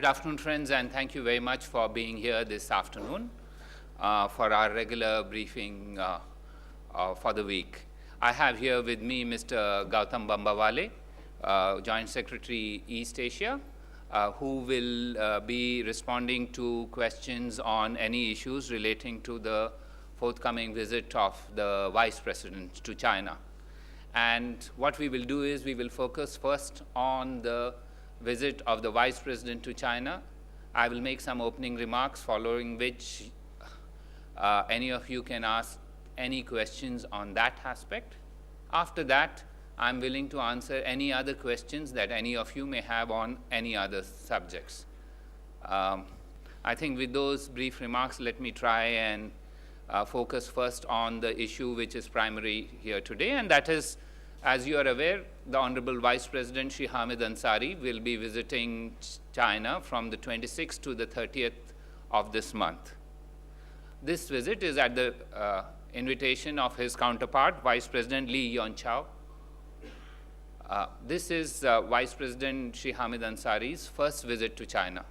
afternoon, friends, and thank you very much for being here this afternoon for our regular briefing for the week. I have here with me Mr. Gautam Bambawale, Joint Secretary, East Asia, who will be responding to questions on any issues relating to the forthcoming visit of the Vice President to China. And what we will do is we will focus first on the visit of the Vice President to China. I will make some opening remarks, following which any of you can ask any questions on that aspect. After that, I'm willing to answer any other questions that any of you may have on any other subjects. I think with those brief remarks, let me try and focus first on the issue which is primary here today, and that is, as you are aware, the Honorable Vice President Shri Hamid Ansari will be visiting China from the 26th to the 30th of this month. This visit is at the invitation of his counterpart, Vice President Li Yuanchao. This is Vice President Shri Hamid Ansari's first visit to China.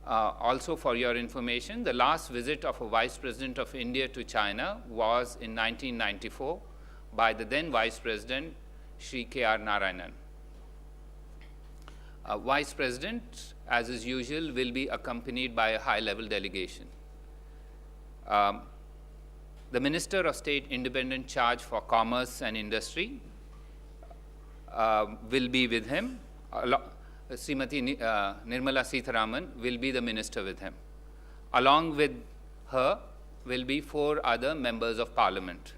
Also, for your information, the last visit of a Vice President of India to China was in 1994 by the then Vice President Shri K.R. Narayanan. Vice President, as is usual, will be accompanied by a high-level delegation. The Minister of State Independent Charge for Commerce and Industry will be with him. Srimati Nirmala Sitharaman will be the minister with him. Along with her will be 4 other members of Parliament.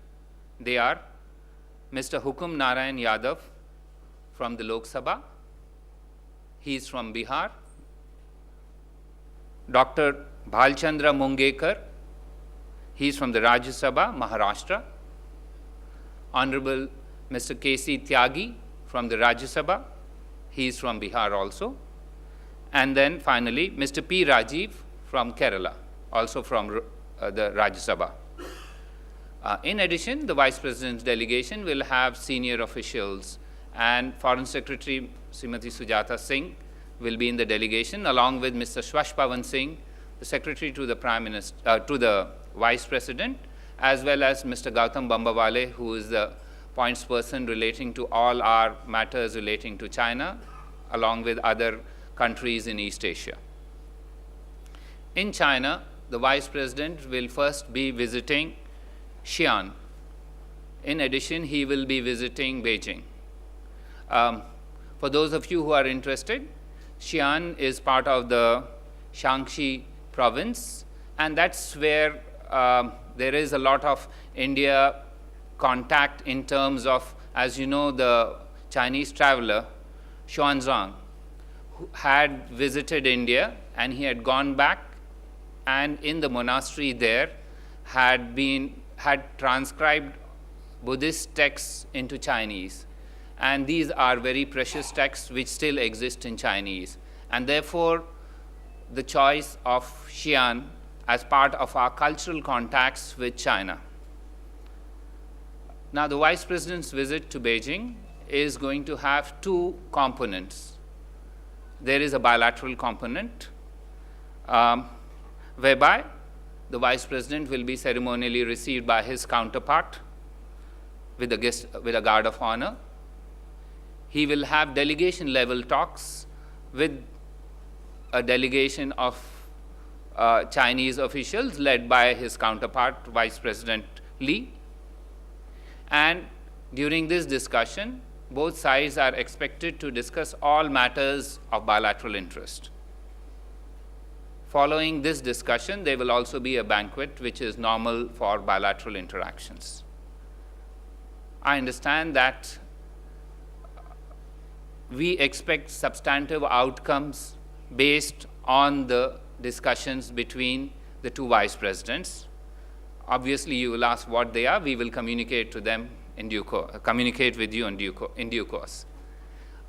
They are Mr. Hukum Narayan Yadav from the Lok Sabha. He is from Bihar. Dr. Bhalchandra Mungekar. He is from the Rajya Sabha, Maharashtra. Honorable Mr. K.C. Tyagi from the Rajya Sabha. He is from Bihar also. And then finally, Mr. P. Rajiv from Kerala, also from the Rajya Sabha. In addition, the Vice President's delegation will have senior officials, and Foreign Secretary Srimati Sujata Singh will be in the delegation, along with Mr. Shwash Pawan Singh, the Secretary to the Prime Minister, to the Vice President, as well as Mr. Gautam Bambawale, who is the points person relating to all our matters relating to China, along with other countries in East Asia. In China, the Vice President will first be visiting Xi'an. In addition, he will be visiting Beijing. For those of you who are interested, Xi'an is part of the Shaanxi province, and that's where there is a lot of India contact in terms of, as you know, the Chinese traveler, Xuanzang, who had visited India, and he had gone back, and in the monastery there had transcribed Buddhist texts into Chinese. And these are very precious texts which still exist in Chinese. And therefore, the choice of Xi'an as part of our cultural contacts with China. Now, the Vice President's visit to Beijing is going to have 2 components. There is a bilateral component, whereby the Vice President will be ceremonially received by his counterpart with a guard of honor. He will have delegation-level talks with a delegation of Chinese officials led by his counterpart, Vice President Li. And during this discussion, both sides are expected to discuss all matters of bilateral interest. Following this discussion, there will also be a banquet, which is normal for bilateral interactions. I understand that we expect substantive outcomes based on the discussions between the 2 Vice Presidents. Obviously, you will ask what they are. We will communicate to them in due course, communicate with you in due course.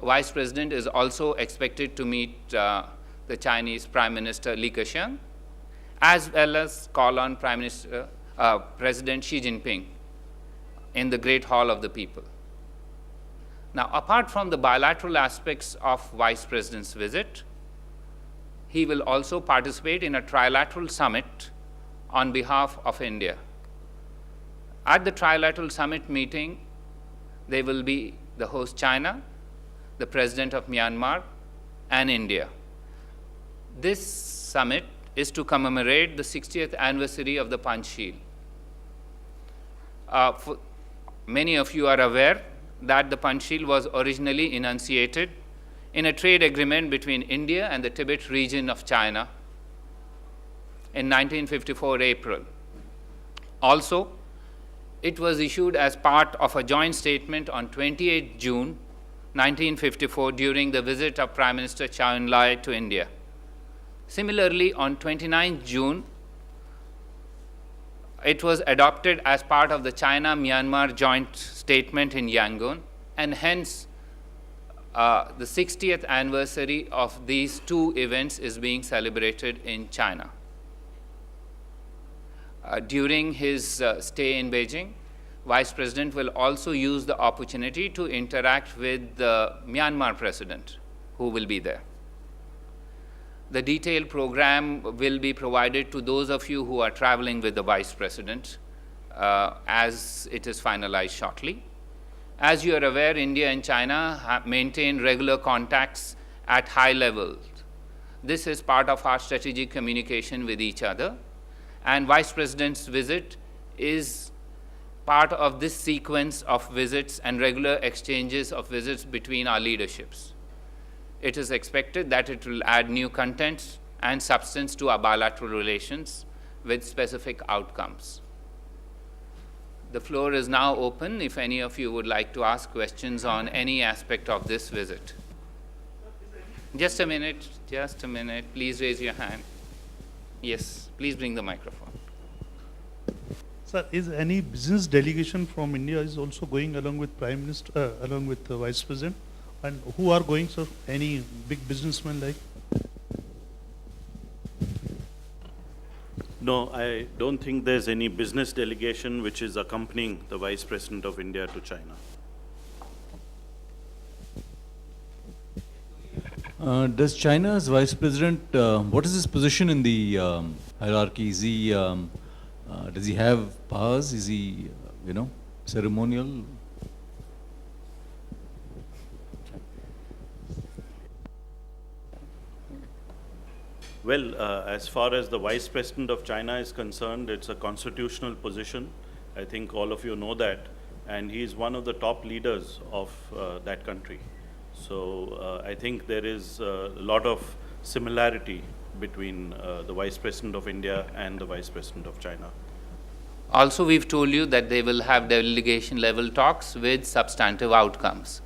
Vice President is also expected to meet the Chinese Prime Minister Li Keqiang, as well as call on President Xi Jinping in the Great Hall of the People. Now, apart from the bilateral aspects of Vice President's visit, he will also participate in a trilateral summit on behalf of India. At the trilateral summit meeting, there will be the host China, the president of Myanmar, and India. This summit is to commemorate the 60th anniversary of the Panchsheel. Many of you are aware that the Panchsheel was originally enunciated in a trade agreement between India and the Tibet region of China in 1954 April. Also, it was issued as part of a joint statement on 28 June 1954 during the visit of Prime Minister Chow En-lai to India. Similarly, on 29 June, it was adopted as part of the China-Myanmar joint statement in Yangon, and hence the 60th anniversary of these two events is being celebrated in China. During his stay in Beijing, Vice President will also use the opportunity to interact with the Myanmar President, who will be there. The detailed program will be provided to those of you who are traveling with the Vice President as it is finalized shortly. As you are aware, India and China have maintained regular contacts at high levels. This is part of our strategic communication with each other, and Vice President's visit is part of this sequence of visits and regular exchanges of visits between our leaderships. It is expected that it will add new content and substance to our bilateral relations with specific outcomes. The floor is now open if any of you would like to ask questions on any aspect of this visit. Just a minute, please raise your hand. Yes, please bring the microphone. Sir, is any business delegation from India is also going along with Prime Minister, along with the Vice President? And who are going, sir? Any big businessmen like? No, I don't think there's any business delegation which is accompanying the Vice President of India to China. Does China's Vice President, what is his position in the hierarchy? Is he, does he have powers? Is he, ceremonial? Well, as far as the Vice President of China is concerned, it's a constitutional position. I think all of you know that. And he's one of the top leaders of that country. So I think there is a lot of similarity between the Vice President of India and the Vice President of China. Also, we've told you that they will have delegation level talks with substantive outcomes.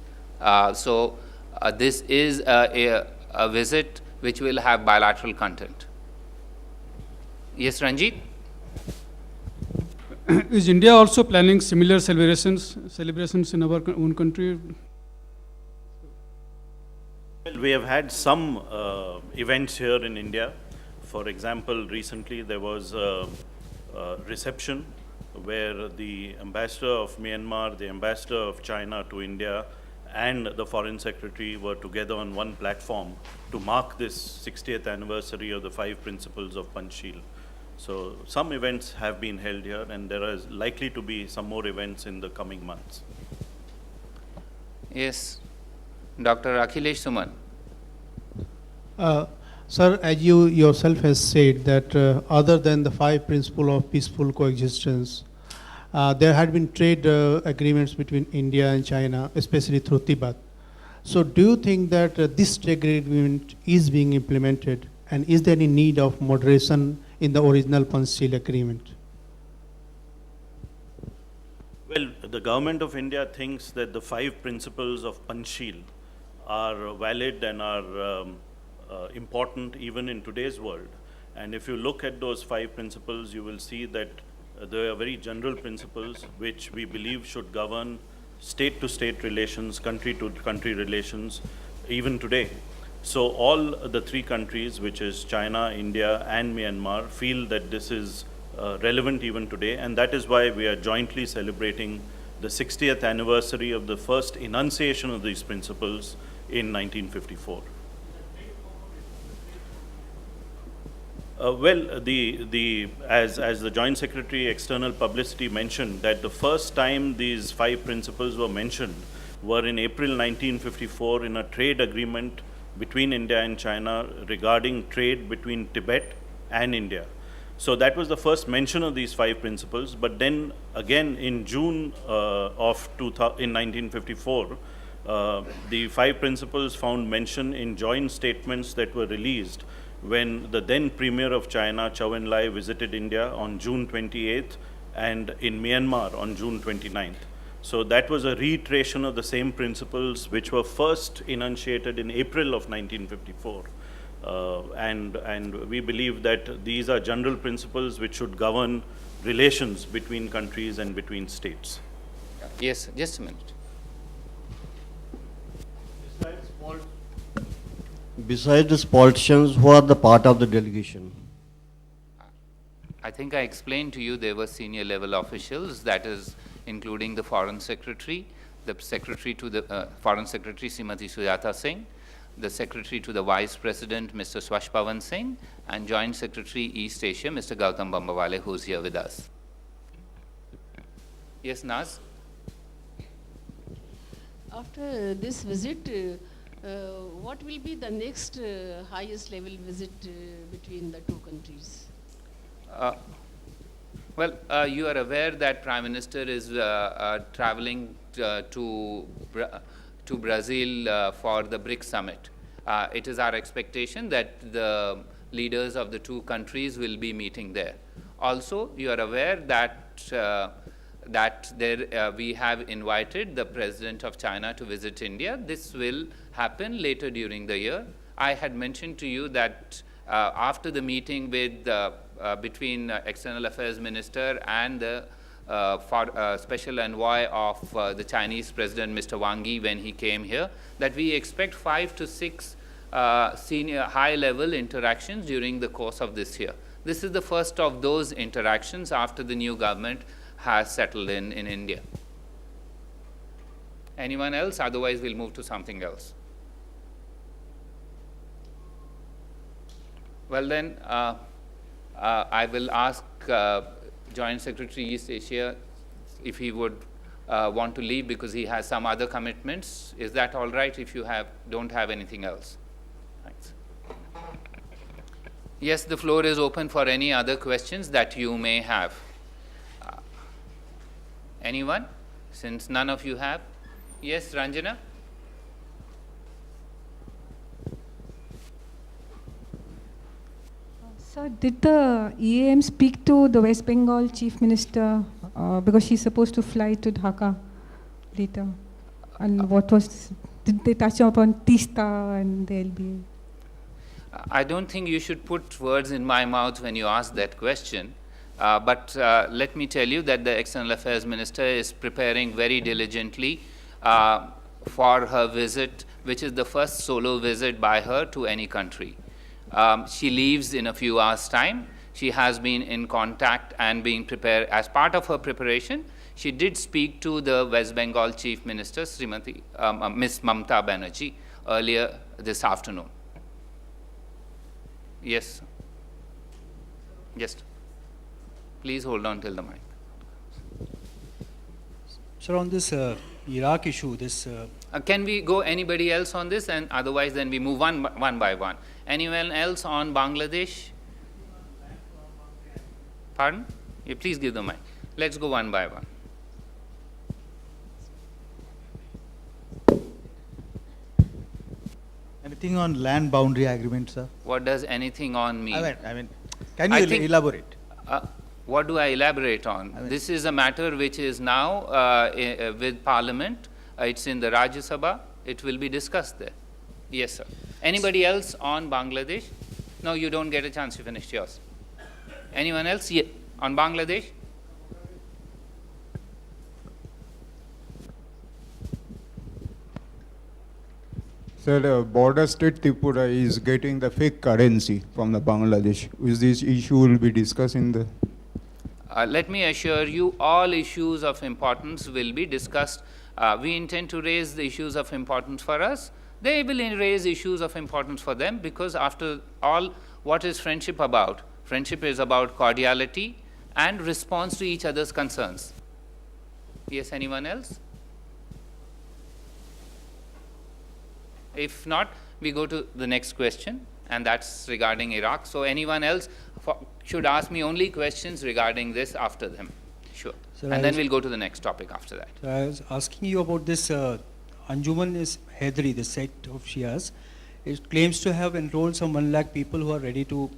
This is a visit which will have bilateral content. Yes, Ranjit? Is India also planning similar celebrations in our own country? Well, we have had some events here in India. For example, recently there was a reception where the ambassador of Myanmar, the ambassador of China to India, and the foreign secretary were together on one platform to mark this 60th anniversary of the 5 principles of Panchsheel. So some events have been held here, and there is likely to be some more events in the coming months. Yes, Dr. Akhilesh Suman. Sir, as you yourself has said that other than the 5 principles of peaceful coexistence, there had been trade agreements between India and China, especially through Tibet. So do you think that this trade agreement is being implemented, and is there any need of moderation in the original Panchsheel agreement? Well, the government of India thinks that the 5 principles of Panchsheel are valid and are important even in today's world. And if you look at those 5 principles, you will see that they are very general principles which we believe should govern state-to-state relations, country-to-country relations, even today. So all the 3 countries, which is China, India, and Myanmar, feel that this is relevant even today, and that is why we are jointly celebrating the 60th anniversary of the first enunciation of these principles in 1954. As the Joint Secretary External Publicity mentioned, that the first time these 5 principles were mentioned were in April 1954 in a trade agreement between India and China regarding trade between Tibet and India. So that was the first mention of these 5 principles. But then again in June in 1954, the 5 principles found mention in joint statements that were released when the then Premier of China, Chou En-lai, visited India on June 28th and in Myanmar on June 29th. So that was a reiteration of the same principles which were first enunciated in April of 1954. And we believe that these are general principles which should govern relations between countries and between states. Yes, just a minute. Besides these politicians, who are the part of the delegation? I think I explained to you there were senior level officials, that is including the Foreign Secretary, the Secretary to the Foreign Secretary Srimati Sujata Singh, the Secretary to the Vice President Mr. Swash Pawan Singh, and Joint Secretary East Asia Mr. Gautam Bambawale, who's here with us. Yes, Naz? After this visit, what will be the next highest level visit between the 2 countries? Well, you are aware that Prime Minister is traveling to Brazil for the BRICS summit. It is our expectation that the leaders of the 2 countries will be meeting there. Also, you are aware that we have invited the President of China to visit India. This will happen later during the year. I had mentioned to you that after the meeting with between External Affairs Minister and the Special Envoy of the Chinese President, Mr. Wang Yi, when he came here, that we expect 5 to 6 senior high-level interactions during the course of this year. This is the first of those interactions after the new government has settled in India. Anyone else? Otherwise, we'll move to something else. Well then, I will ask Joint Secretary East Asia if he would want to leave because he has some other commitments. Is that all right if you don't have anything else? Thanks. Yes, the floor is open for any other questions that you may have. Anyone? Since none of you have. Yes, Ranjana? Sir, did the EAM speak to the West Bengal Chief Minister because she's supposed to fly to Dhaka later? And did they touch upon Tista and the LBA? I don't think you should put words in my mouth when you ask that question. But let me tell you that the External Affairs Minister is preparing very diligently for her visit, which is the first solo visit by her to any country. She leaves in a few hours' time. She has been in contact and being prepared. As part of her preparation, she did speak to the West Bengal Chief Minister, Srimati Ms. Mamta Banerjee, earlier this afternoon. Yes. Yes. Please hold on till the mic. Sir, on this Iraq issue, can we go anybody else on this, and otherwise then we move one by one. Anyone else on Bangladesh? Pardon? Yeah, please give the mic. Let's go one by one. anything on land boundary agreement, sir? What does anything on mean? I mean, can you elaborate? What do I elaborate on? This is a matter which is now with Parliament. It's in the Rajya Sabha. It will be discussed there. Yes, sir. Anybody else on Bangladesh? No, you don't get a chance to finish yours. Anyone else? Yeah. On Bangladesh? Sir, the border state Tripura is getting the fake currency from the Bangladesh. Is this issue will be discussed in the... Let me assure you, all issues of importance will be discussed. We intend to raise the issues of importance for us they will raise issues of importance for them, because after all, what is friendship about? Friendship is about cordiality and response to each other's concerns. Yes, anyone else? If not, we go to the next question, and that's regarding Iraq. So anyone else should ask me only questions regarding this after them. Sure. Sir, and then we'll go to the next topic after that. So I was asking you about this Anjuman is Haidari, the sect of Shias. It claims to have enrolled some 1 lakh people who are ready to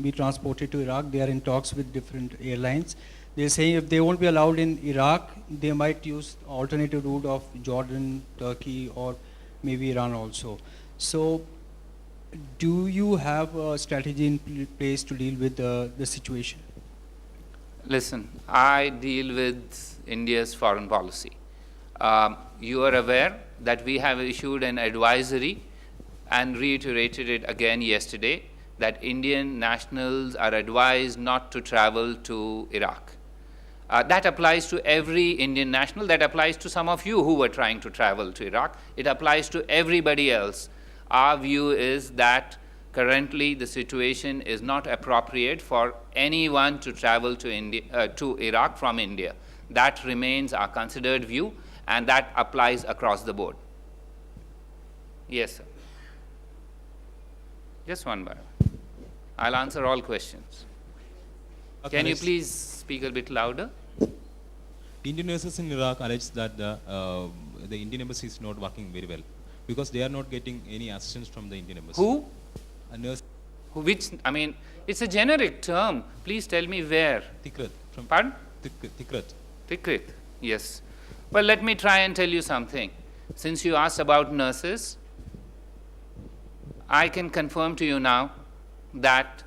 be transported to Iraq. They are in talks with different airlines. They're saying if they won't be allowed in Iraq, they might use alternative route of Jordan, Turkey, or maybe Iran also. So do you have a strategy in place to deal with the situation? Listen, I deal with India's foreign policy. You are aware that we have issued an advisory and reiterated it again yesterday that Indian nationals are advised not to travel to Iraq. That applies to every Indian national. That applies to some of you who were trying to travel to Iraq. It applies to everybody else. Our view is that currently the situation is not appropriate for anyone to travel to Iraq from India. That remains our considered view, and that applies across the board. Yes, sir. Just one by one. I'll answer all questions. Can you please speak a bit louder? Indian nurses in Iraq allege that the Indian embassy is not working very well because they are not getting any assistance from the Indian embassy. Who? A nurse. Who? Which? I mean, it's a generic term. Please tell me where. Tikrit. Pardon? Tikrit. Tikrit. Yes. Well, let me try and tell you something. Since you asked about nurses, I can confirm to you now that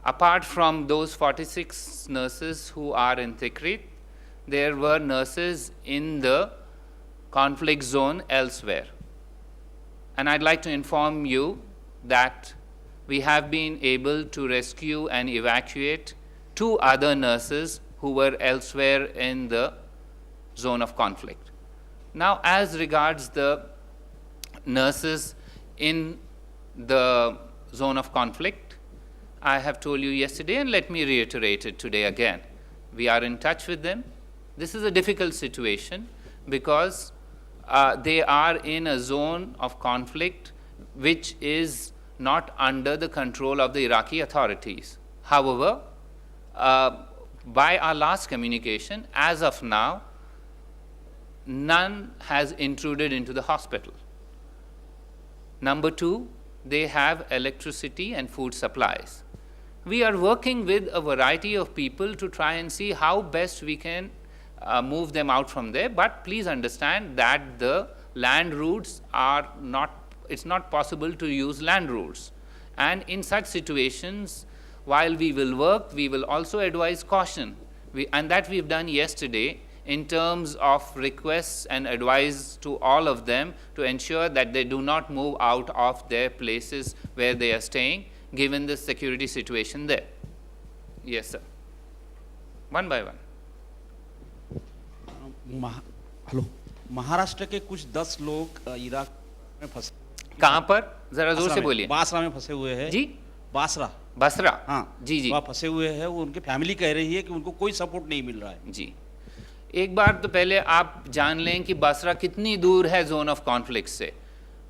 apart from those 46 nurses who are in Tikrit, there were nurses in the conflict zone elsewhere. And I'd like to inform you that we have been able to rescue and evacuate 2 other nurses who were elsewhere in the zone of conflict. Now, as regards the nurses in the zone of conflict, I have told you yesterday, and let me reiterate it today again. We are in touch with them. This is a difficult situation because they are in a zone of conflict which is not under the control of the Iraqi authorities. However, by our last communication, as of now, none has intruded into the hospital. Number 2, they have electricity and food supplies. We are working with a variety of people to try and see how best we can move them out from there, but please understand that the land routes are not, it's not possible to use land routes. And in such situations, while we will work, we will also advise caution. And that we've done yesterday in terms of requests and advice to all of them to ensure that they do not move out of their places where they are staying, given the security situation there. Yes, sir. One by one. Hello, Maharashtra के कुछ 10 लोग Iraq में फंसे। कहाँ पर? जरा जोर से बोलिए। बासरा में फंसे हुए हैं। जी? बासरा। बासरा? हाँ। जी जी। वहाँ फंसे हुए हैं, वो उनकी फैमिली कह रही है कि उनको कोई सपोर्ट नहीं मिल रहा है। जी। एक बार तो पहले आप जान लें कि बसरा कितनी दूर है जोन ऑफ कॉन्फ्लिक्ट से।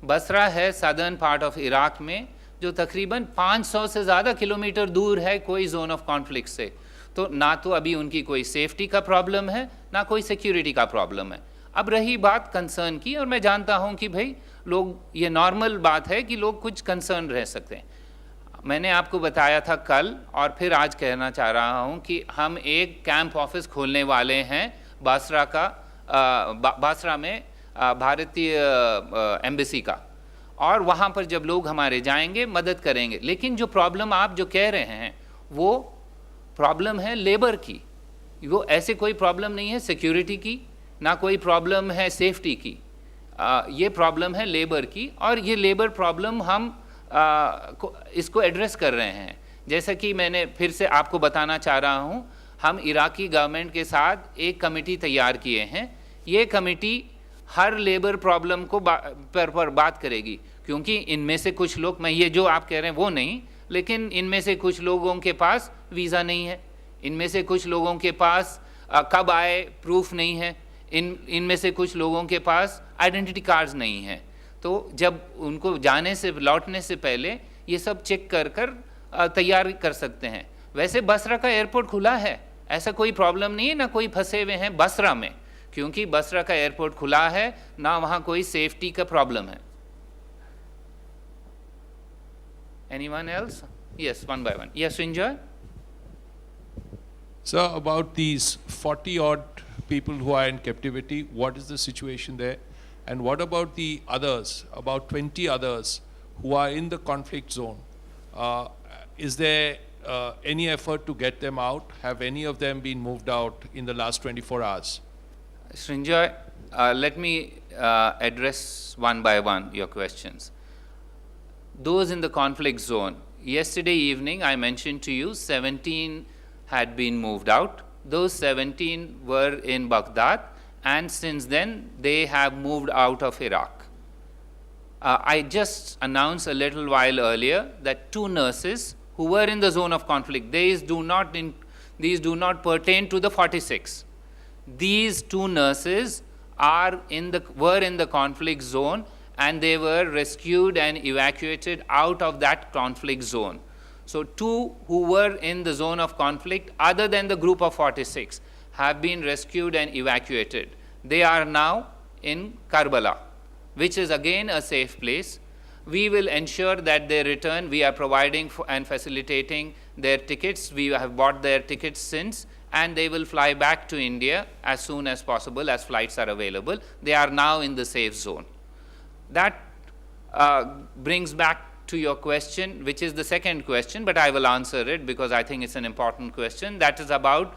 बसरा है सदर्न पार्ट ऑफ इराक में, जो तकरीबन 500 से ज़्यादा किलोमीटर दूर है कोई जोन ऑफ कॉन्फ्लिक्ट से। तो ना तो अभी उनकी कोई सेफ्टी का प्रॉब्लम है, ना कोई सिक्योरिटी का प्रॉब्लम है। अब रही बात कंसर्न की, और मैं जानता हूं कि भाई लोग, ये नॉर्मल बात है कि लोग कुछ कंसर्न रह सकते हैं। मैंने आपको बताया था कल, और फिर आज कहना चाह रहा हूं कि हम एक कैंप ऑफिस खोलने वाले हैं बासरा का, बासरा में भारतीय एम्बेसी का, और वहाँ पर जब लोग हमारे जाएंगे मदद करेंगे। लेकिन जो प्रॉब्लम आप जो कह रहे हैं वो प्रॉब्लम है लेबर की, वो ऐसे कोई प्रॉब्लम नहीं है सिक्योरिटी की, ना कोई प्रॉब्लम है सेफ्टी की। ये प्रॉब्लम है लेबर की, और ये लेबर प्रॉब्लम हम इसको एड्रेस कर रहे हैं। जैसा कि मैंने फिर से आपको बताना चाह रहा हूँ, हम इराकी गवर्नमेंट के साथ एक कमेटी तैयार किए हैं। ये कमेटी हर लेबर प्रॉब्लम को पर बात करेगी, क्योंकि इनमें से कुछ लोग, मैं ये जो आप कह रहे हैं वो नहीं, लेकिन इनमें से कुछ लोगों के पास वीज़ा नहीं है, इनमें से कुछ लोगों के पास कब आए प्रूफ नहीं है, इनमें से कुछ लोगों के पास आइडेंटिटी कार्ड्स नहीं है। तो जब उनको जाने से लौटने से पहले ये सब चेक कर तैयार कर सकते हैं। वैसे बसरा का एयरपोर्ट खुला है, ऐसा कोई प्रॉब्लम नहीं है, ना कोई फंसे हुए हैं बसरा में, क्योंकि बसरा का एयरपोर्ट खुला है, ना वहाँ कोई सेफ्टी का प्रॉब्लम है। Anyone else? Yes, one by one. Yes, Enjoy. Sir, about these 40-odd people who are in captivity, what is the situation there? And what about the others, about 20 others who are in the conflict zone? Is there any effort to get them out? Have any of them been moved out in the last 24 hours? Srinjoy, let me address one by one your questions. Those in the conflict zone, yesterday evening I mentioned to you 17 had been moved out. Those 17 were in Baghdad, and since then they have moved out of Iraq. I just announced a little while earlier that 2 nurses who were in the zone of conflict, these do not pertain to the 46. These 2 nurses were in the conflict zone, and they were rescued and evacuated out of that conflict zone. So 2 who were in the zone of conflict other than the group of 46 have been rescued and evacuated. They are now in Karbala, which is again a safe place. We will ensure that they return. We are providing and facilitating their tickets. We have bought their tickets since, and they will fly back to India as soon as possible as flights are available. They are now in the safe zone. That brings back to your question, which is the second question, but I will answer it because I think it's an important question. That is about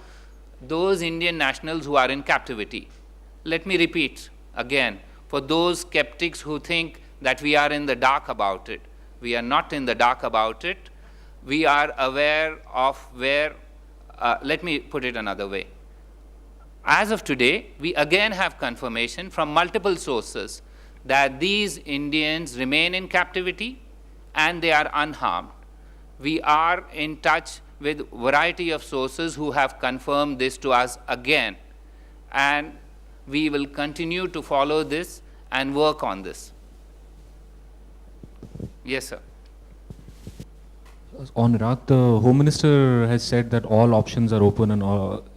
those Indian nationals who are in captivity. Let me repeat again, for those skeptics who think that we are in the dark about it, we are not in the dark about it. We are aware of where, let me put it another way. As of today, we again have confirmation from multiple sources that these Indians remain in captivity and they are unharmed. We are in touch with a variety of sources who have confirmed this to us again, and we will continue to follow this and work on this. Yes, sir. On Iraq, the Home Minister has said that all options are open, and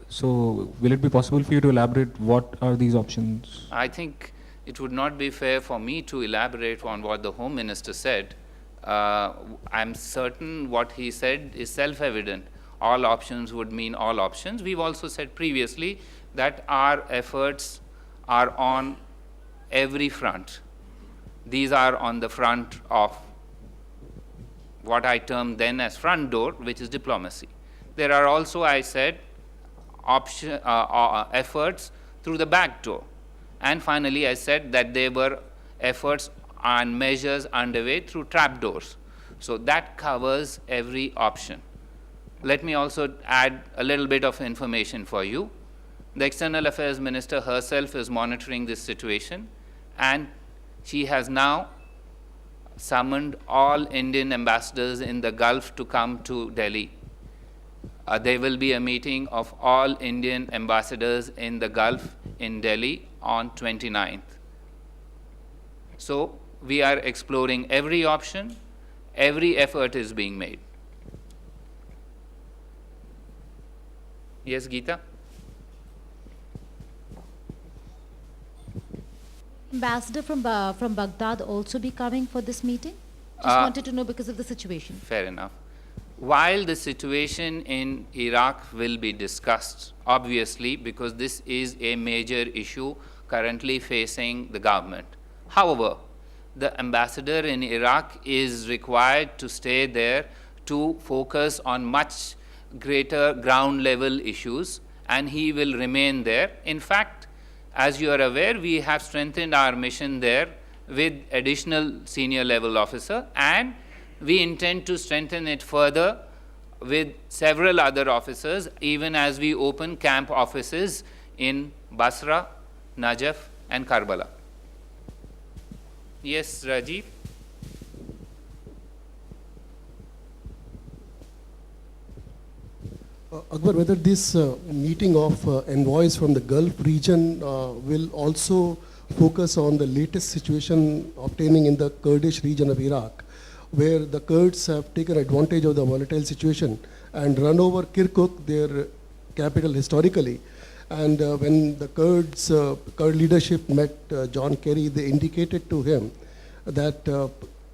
so will it be possible for you to elaborate what are these options? I think it would not be fair for me to elaborate on what the Home Minister said. I'm certain what he said is self-evident. All options would mean all options. We've also said previously that our efforts are on every front. These are on the front of what I termed then as front door, which is diplomacy. There are also, I said, efforts through the back door. And finally, I said that there were efforts and measures underway through trapdoors. So that covers every option. Let me also add a little bit of information for you. The External Affairs Minister herself is monitoring this situation, and she has now summoned all Indian ambassadors in the Gulf to come to Delhi. There will be a meeting of all Indian ambassadors in the Gulf in Delhi on 29th. So we are exploring every option, every effort is being made. Yes, Geeta? Ambassador from Baghdad also be coming for this meeting? Just wanted to know because of the situation. Fair enough. While the situation in Iraq will be discussed, obviously, because this is a major issue currently facing the government. However, the ambassador in Iraq is required to stay there to focus on much greater ground level issues, and he will remain there. In fact, as you are aware, we have strengthened our mission there with additional senior level officer, and we intend to strengthen it further with several other officers, even as we open camp offices in Basra, Najaf, and Karbala. Yes, Rajiv. Akbar, whether this meeting of envoys from the Gulf region will also focus on the latest situation obtaining in the Kurdish region of Iraq, where the Kurds have taken advantage of the volatile situation and run over Kirkuk, their capital historically. And when the Kurd leadership met John Kerry, they indicated to him that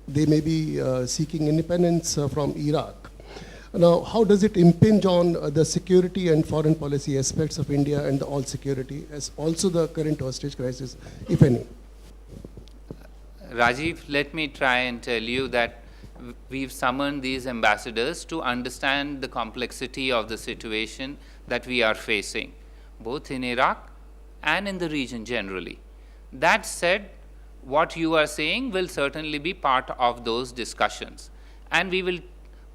they may be seeking independence from Iraq. Now, how does it impinge on the security and foreign policy aspects of India and the all security, as also the current hostage crisis, if any? Rajiv, let me try and tell you that we've summoned these ambassadors to understand the complexity of the situation that we are facing, both in Iraq and in the region generally. That said, what you are saying will certainly be part of those discussions. And we will,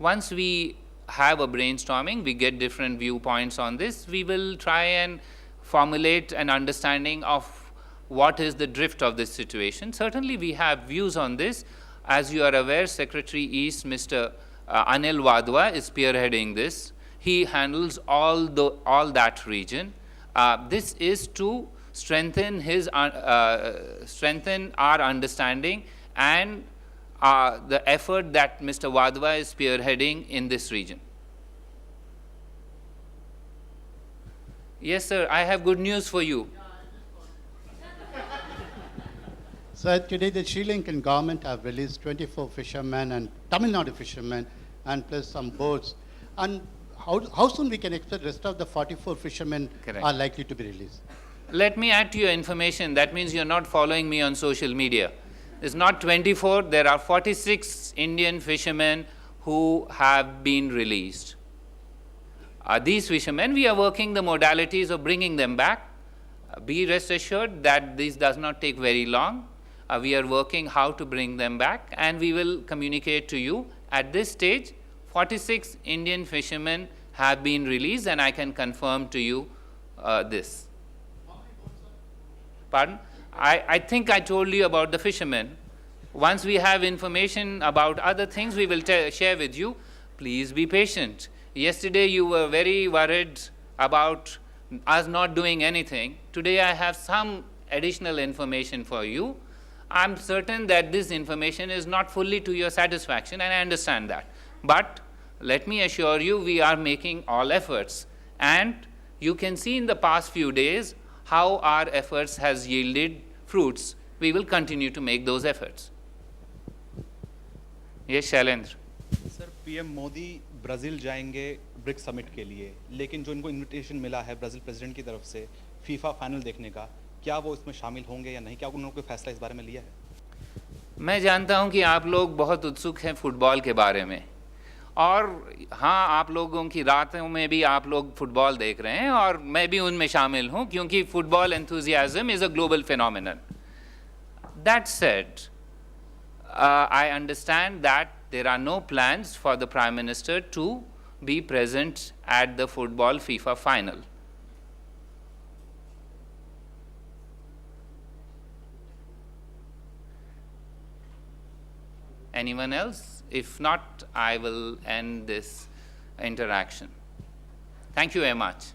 once we have a brainstorming, we get different viewpoints on this, we will try and formulate an understanding of what is the drift of this situation. Certainly we have views on this. As you are aware, Secretary East, Mr. Anil Wadhwa, is spearheading this. He handles all that region. This is to strengthen strengthen our understanding and the effort that Mr. Wadhwa is spearheading in this region. Yes, sir, I have good news for you. So today the Sri Lankan government have released 24 fishermen and Tamil Nadu fishermen and plus some boats. And how soon we can expect the rest of the 44 fishermen are likely to be released? Let me add to your information. That means you're not following me on social media. It's not 24, there are 46 Indian fishermen who have been released. These fishermen, we are working the modalities of bringing them back. Be rest assured that this does not take very long. We are working how to bring them back, and we will communicate to you. At this stage, 46 Indian fishermen have been released, and I can confirm to you this. Pardon? I think I told you about the fishermen. Once we have information about other things, we will share with you. Please be patient. Yesterday you were very worried about us not doing anything. Today I have some additional information for you. I'm certain that this information is not fully to your satisfaction, and I understand that. But let me assure you, we are making all efforts. And you can see in the past few days how our efforts has yielded fruits. We will continue to make those efforts. Yes, Shailendra. Sir, PM Modi Brazil जाएंगे BRICS summit के लिए, लेकिन जो इनको invitation मिला है Brazil president की तरफ से फीफा फाइनल देखने का, क्या वो इसमें शामिल होंगे या नहीं? क्या उन्होंने कोई फैसला इस बारे में लिया है? मैं जानता हूं कि आप लोग बहुत उत्सुक हैं फुटबॉल के बारे में, और हाँ, आप लोगों की रातों में भी आप लोग फुटबॉल देख रहे हैं, और मैं भी उनमें शामिल हूं, क्योंकि football enthusiasm is a global phenomenon. That said, I understand that there are no plans for the Prime Minister to be present at the football FIFA final. Anyone else? If not, I will end this interaction. Thank you very much.